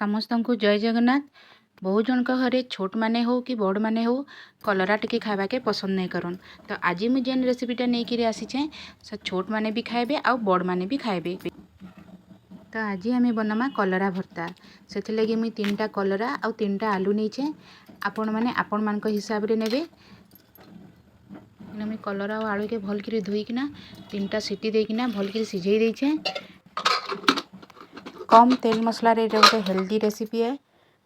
ସମସ୍ତଙ୍କୁ ଜୟ ଜଗନ୍ନାଥ। ବହୁ ଜଣଙ୍କ ଘରେ ଛୋଟ ମାନେ हो कि बड़ माने हो कलरा टिके खावा के पसंद नहीं करन। तो आज मुझे जेन रेसिपीटा नहीं आसीचे से छोट माने भी खाएबे आ बड़ माने भी खाएबे। तो आज आम बनामा कलरा भर्ता। से लगे मुई 3टा कलरा आ 3टा आलू नहीं आपण मैंने आपण मान हिसाब रे नेबे। मुई कलरा और आलू के भल कर धोईकिना 3टा सीटी देकिना भल कर सिझे देछे। कम तेल मसला रे गोटे हेल्दी रेसिपी है।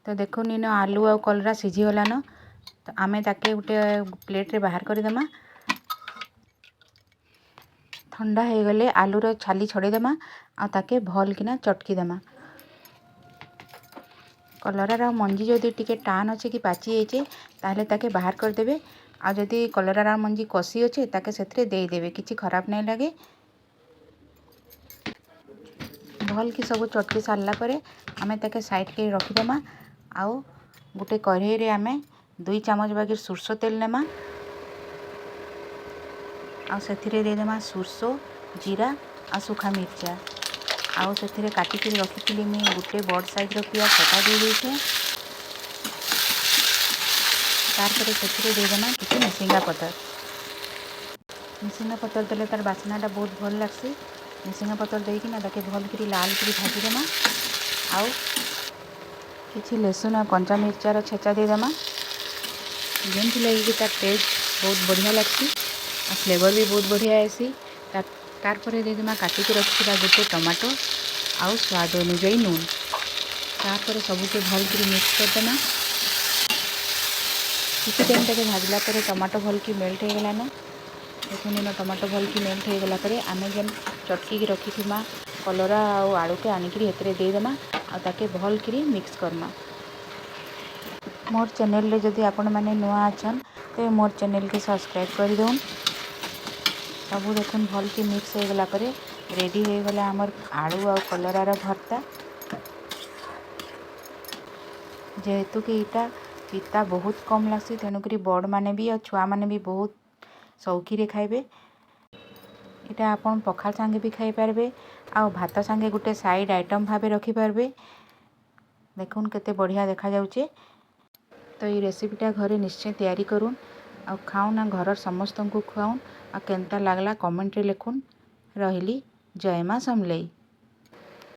तो देखो नीन आलू और कलरा सिझीगलान। तो आमे ताके गोटे प्लेट रे बाहर करदेमा। ठंडा हो गले आलूर छाली छड़ेदेमा आ ताके भल किना चटकी देमा। कलरार मंजी जदि टिके टान अच्छे कि पाची जाइए ताहले ताके बाहर करदेबे। आ जदि कलरार मंजी कसी अच्छे ताके सेथरे देदेबे, किछि खराब नहीं लगे। भल कि सब चटकी सारला परे आमे ताके साइड के रखिदेमा। आउ गोटे कढ़ई रे आमे 2 चामच बागी सुरस तेल नेमा। आउ सेथिरे देदेमा सुरस, जीरा आ सुखा मिर्चा। आउ सेथिरे काटिक रखिथिली मी गोटे बड़ साइज रो पियाज सेटा दे देछे। तार परे सेथिरे देदेमा किछि मिसिंगा पतर। मिसिंगा पतर देले तार बासनाटा बहुत भल लागसी। मिसिंगा पतर देकी ना ताके भल करी लाल करी भाजी देमा। आउ किछि लहसुन आ कंचा मिर्चार छेचा देदेमा। जेमती लगी तार टेस्ट बहुत बढ़िया लगसी आ फ्लेवर भी बहुत बढ़िया आसी। तार परे देदेमा काटिक रखिथिला गोटे टमाटो आउ स्वाद अनुसार नून। तार परे सबके भल करी मिक्स करदेमा। किछि टाइम ताके भाजला परे टमाटो भल की मेल्ट हो गलान। देखुन टमाटो भल की मेल्ट हो गला परे आमे जेन चटकी की रखिथिमा कलरा आउ आलू के आनिकरी हेतरे देदेमा आ ताके भल करी मिक्स करमा। मोर चैनल रे जदि आपण माने नुआ अछन तो मोर चैनल के सब्सक्राइब कर दोन। सब देखुन भल की मिक्स हो गला परे रेडी हो गला हमर आलू आ कलरार भर्ता। जेहेतु कि इटा पिता बहुत कम लगसी तेणुकरी बड़ माने भी और छुआ माने भी बहुत शौकी रे खाइबे। इटा आपण पखाल संगे भी खाई पारबे आ भात संगे गोटे साइड आइटम भाबे रखी पारबे। देखुन केते बढ़िया देखा जाउचे। तो ये रेसिपीटा घरे निश्चय तैयारी करूँ आ खाऊन आ घर समस्त को खुआऊन आ केनता लागला कमेंट रे लिखुन। रहिली जय मां समलेई।